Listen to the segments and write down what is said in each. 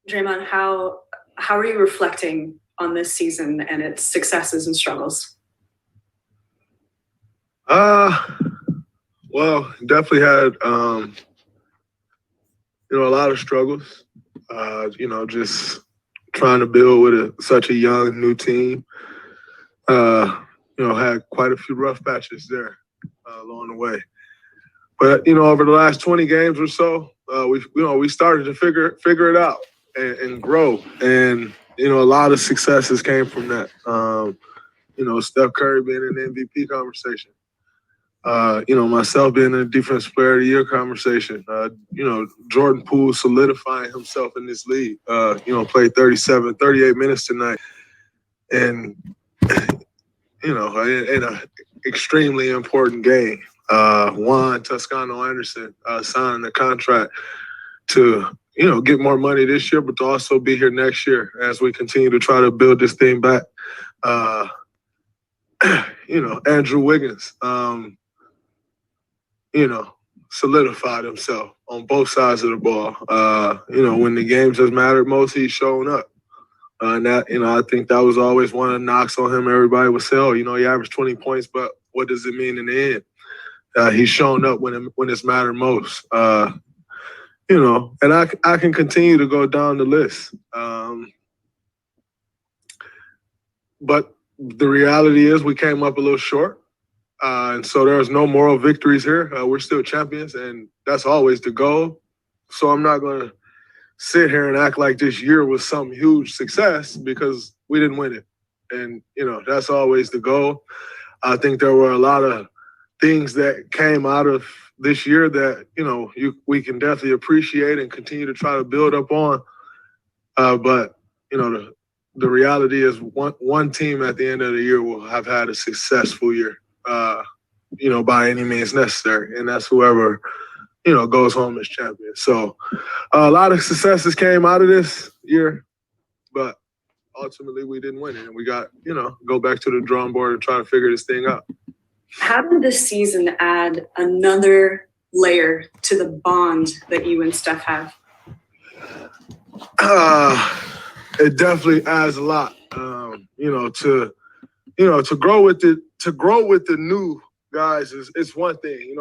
Draymond, how are you reflecting on this season and its successes and struggles? Uh, well, definitely had a lot of struggles. Just trying to build with such a young new team. Had quite a few rough patches there along the way. But over the last 20 games or so, we started to figure it out and grow. And a lot of successes came from that. Steph Curry being in the MVP conversation. Myself being in the Defensive Player of the Year conversation. Jordan Poole solidifying himself in this league. Played 38 minutes tonight. And, in an extremely important game. Juan Toscano Anderson signing a contract to, get more money this year, but to also be here next year as we continue to try to build this thing back. Andrew Wiggins, solidified himself on both sides of the ball. When the games has mattered most, he's shown up. And that, I think that was always one of the knocks on him. Everybody would say, he averaged 20 points, but what does it mean in the end? He's shown up when it's mattered most. And I can continue to go down the list. But the reality is we came up a little short. And so there's no moral victories here. We're still champions, and that's always the goal. So I'm not going to sit here and act like this year was some huge success because we didn't win it. And, that's always the goal. I think there were a lot of things that came out of this year that, we can definitely appreciate and continue to try to build up on. But, the reality is one team at the end of the year will have had a successful year. By any means necessary. And that's whoever, goes home as champion. So a lot of successes came out of this year, but ultimately we didn't win it. And we got, go back to the drawing board and try to figure this thing out. How did this season add another layer to the bond that you and Steph have? It definitely adds a lot, to grow with the new guys is one thing.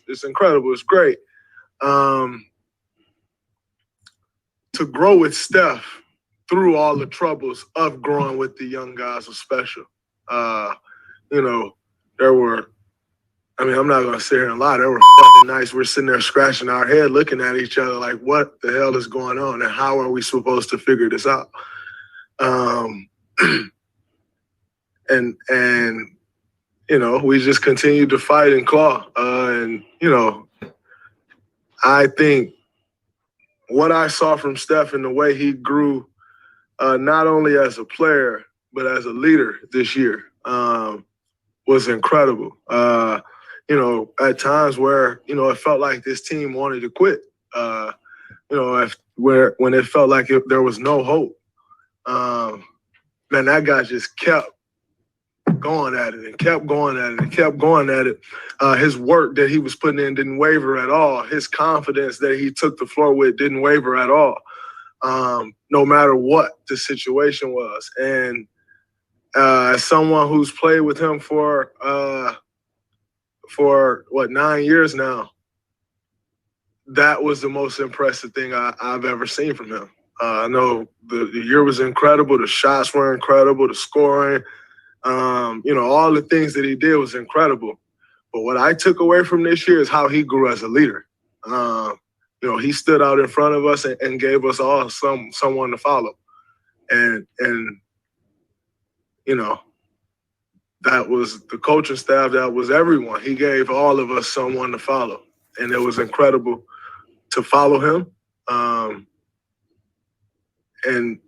It's incredible. It's great. To grow with Steph through all the troubles of growing with the young guys was special. There were, I'm not going to sit here and lie. There were fucking nights we're sitting there scratching our head looking at each other like, what the hell is going on and how are we supposed to figure this out? And we just continued to fight and claw. I think what I saw from Steph and the way he grew, not only as a player, but as a leader this year, was incredible. At times where, it felt like this team wanted to quit, when it felt like there was no hope. Man, that guy just kept going at it and kept going at it and kept going at it. His work that he was putting in didn't waver at all. His confidence that he took the floor with didn't waver at all, no matter what the situation was. And as someone who's played with him for 9 years now, that was the most impressive thing I've ever seen from him. I know the year was incredible. The shots were incredible. The scoring, all the things that he did was incredible. But what I took away from this year is how he grew as a leader. He stood out in front of us and gave us all someone to follow. And that was the coaching staff. That was everyone. He gave all of us someone to follow. And it was incredible to follow him. And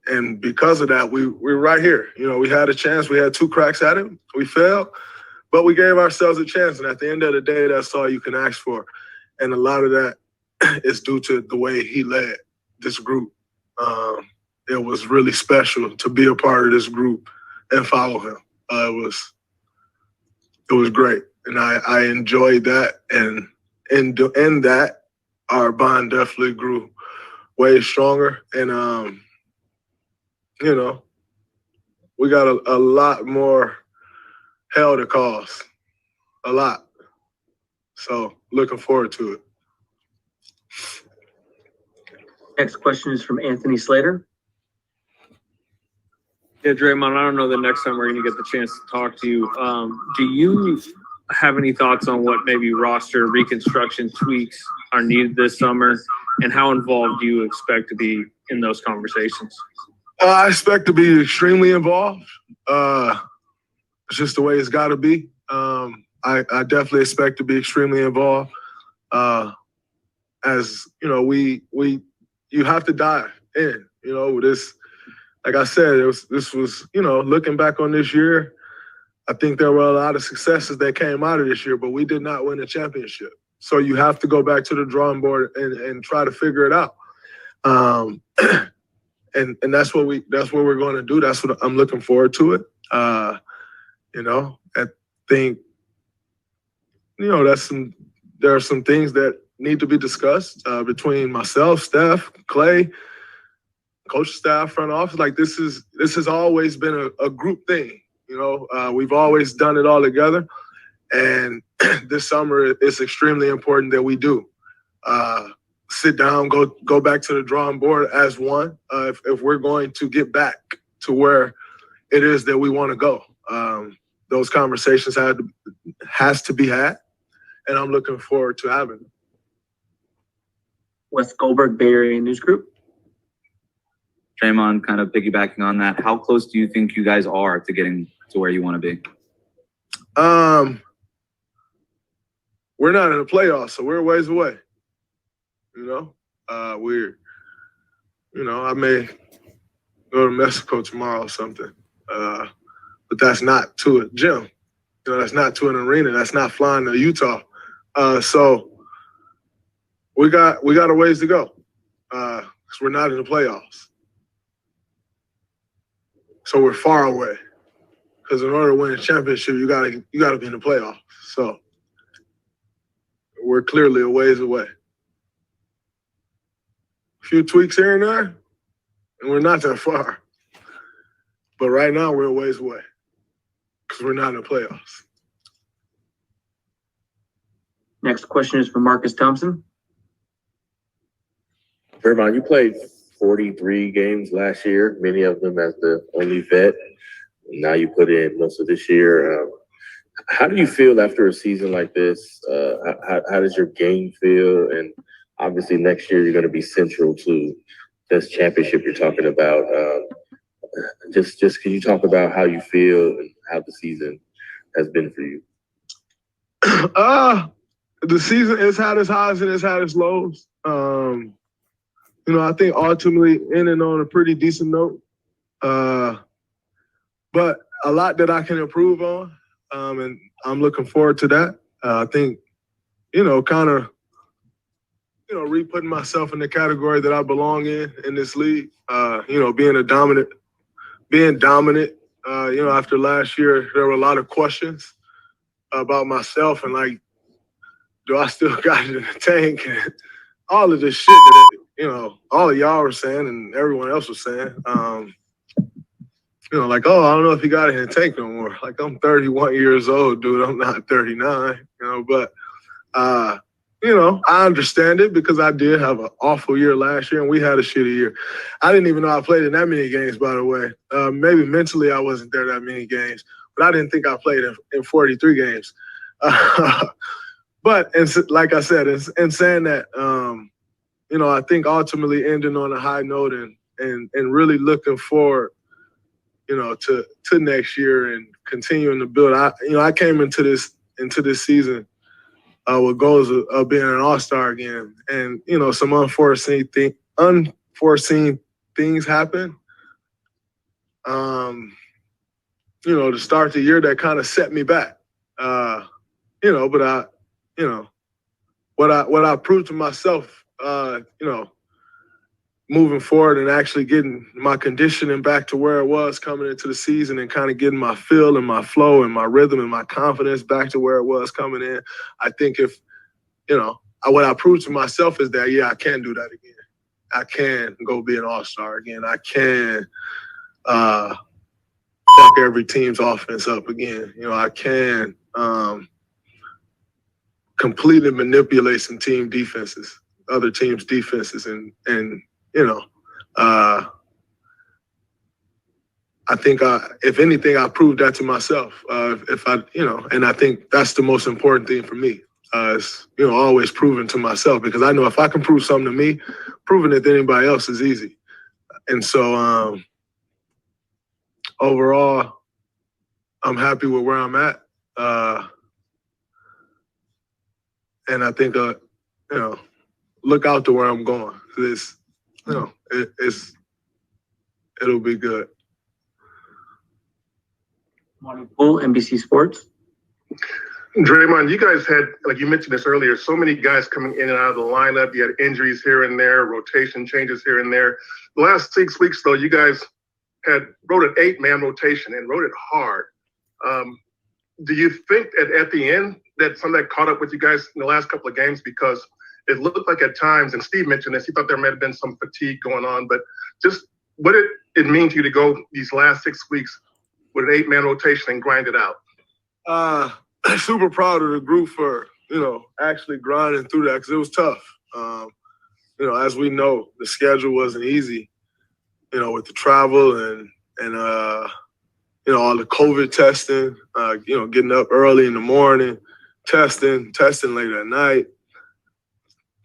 because of that, we're right here. We had a chance. We had 2 cracks at it. We failed, but we gave ourselves a chance. And at the end of the day, that's all you can ask for. And a lot of that is due to the way he led this group. It was really special to be a part of this group and follow him. It was great. And I enjoyed that. And in that, our bond definitely grew way stronger. And, we got a lot more hell to cause, a lot. So looking forward to it. Next question is from Anthony Slater. Yeah, Draymond, I don't know the next time we're going to get the chance to talk to you. Do you have any thoughts on what maybe roster reconstruction tweaks are needed this summer, and how involved do you expect to be in those conversations? I expect to be extremely involved. It's just the way it's got to be. I definitely expect to be extremely involved. As you know, you have to dive in. This, like I said, this was looking back on this year. I think there were a lot of successes that came out of this year, but we did not win a championship. So you have to go back to the drawing board and try to figure it out. And that's what we're going to do. That's what I'm looking forward to it. I think there are some things that need to be discussed between myself, Steph, Clay, coach staff, front office. Like this has always been a group thing. We've always done it all together, and this summer it's extremely important that we do sit down, go back to the drawing board as one. If we're going to get back to where it is that we want to go, those conversations has to be had, and I'm looking forward to having them. Wes Goldberg, Bay Area News Group. Draymond, kind of piggybacking on that, how close do you think you guys are to getting to where you want to be? We're not in the playoffs, so we're a ways away. I may go to Mexico tomorrow or something, but that's not to a gym. That's not to an arena. That's not flying to Utah. So we got a ways to go because we're not in the playoffs. So we're far away. Because in order to win a championship, you gotta be in the playoffs. So we're clearly a ways away. A few tweaks here and there, and we're not that far. But right now, we're a ways away because we're not in the playoffs. Next question is from Marcus Thompson. Draymond, you played 43 games last year, many of them as the only vet. Now you put in most of this year. How do you feel after a season like this? How does your game feel? And obviously next year you're going to be central to this championship you're talking about. Just can you talk about how you feel and how the season has been for you? The season has had its highs and it's had its lows. I think ultimately ending on a pretty decent note. But a lot that I can improve on, and I'm looking forward to that. I think, re-putting myself in the category that I belong in this league. Being dominant. After last year, there were a lot of questions about myself and do I still got it in the tank? And all of this shit that all of y'all were saying and everyone else was saying. I don't know if he got it in the tank no more. I'm 31 years old, dude. I'm not 39, but, I understand it because I did have an awful year last year and we had a shitty year. I didn't even know I played in that many games, by the way. Maybe mentally I wasn't there that many games, but I didn't think I played in 43 games. But like I said, in saying that, I think ultimately ending on a high note and really looking forward, to next year and continuing to build. I came into this season with goals of being an all-star again, and some unforeseen things happen. To start the year that kind of set me back. But what I proved to myself, moving forward and actually getting my conditioning back to where it was coming into the season and kind of getting my feel and my flow and my rhythm and my confidence back to where it was coming in. I think if, what I proved to myself is that, I can do that again. I can go be an all-star again. I can fuck every team's offense up again. You know, I can completely manipulate some team defenses, other teams' defenses, and you know, I think if anything, I proved that to myself. If I, you know, and I think that's the most important thing for me. Is, you know, always proving to myself, because I know if I can prove something to me, proving it to anybody else is easy. And so overall, I'm happy with where I'm at. And I think, you know, look out to where I'm going. It's, you know, it'll be good. Poole, NBC Sports. Draymond, you guys had, like you mentioned this earlier, so many guys coming in and out of the lineup. You had injuries here and there, rotation changes here and there. The last 6 weeks, though, you guys wrote an 8-man rotation and wrote it hard. Do you think at the end that some of that caught up with you guys in the last couple of games? Because it looked like at times, and Steve mentioned this, he thought there might have been some fatigue going on, but just what did it mean to you to go these last 6 weeks with an 8-man rotation and grind it out? Super proud of the group for, you know, actually grinding through that, because it was tough. You know, as we know, the schedule wasn't easy, you know, with the travel and you know, all the COVID testing, you know, getting up early in the morning, testing late at night.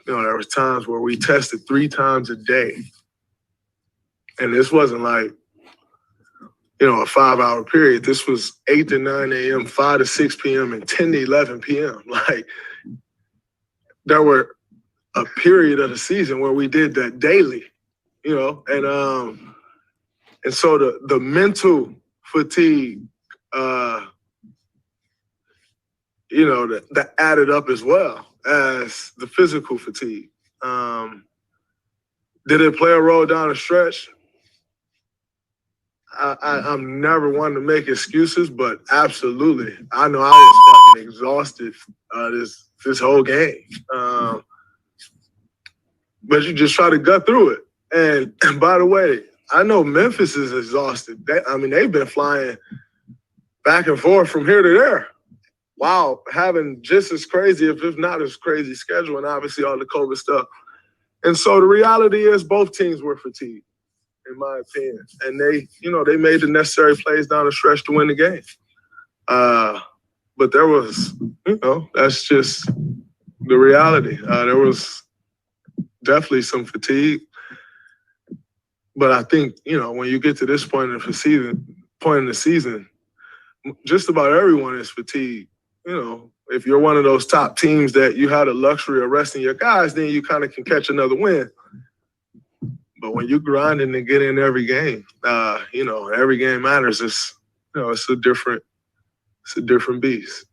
You know, there was times where we tested 3 times a day. And this wasn't like, you know, a 5-hour period. This was 8 to 9 a.m., 5 to 6 p.m., and 10 to 11 p.m. Like, there were a period of the season where we did that daily, you know, and so the mental fatigue, you know, that added up as well as the physical fatigue. Did it play a role down the stretch? I'm never one to make excuses, but absolutely. I know I was fucking exhausted this whole game. But you just try to gut through it. And by the way, I know Memphis is exhausted. They've been flying back and forth from here to there. Wow, having just as crazy, if not as crazy schedule, and obviously all the COVID stuff. And so the reality is both teams were fatigued, in my opinion. And they made the necessary plays down the stretch to win the game. But there was, you know, that's just the reality. There was definitely some fatigue. But I think, you know, when you get to this point in the season, just about everyone is fatigued. You know, if you're one of those top teams that you had the luxury of resting your guys, then you kind of can catch another win. But when you're grinding and get in every game, you know, every game matters. It's a different beast.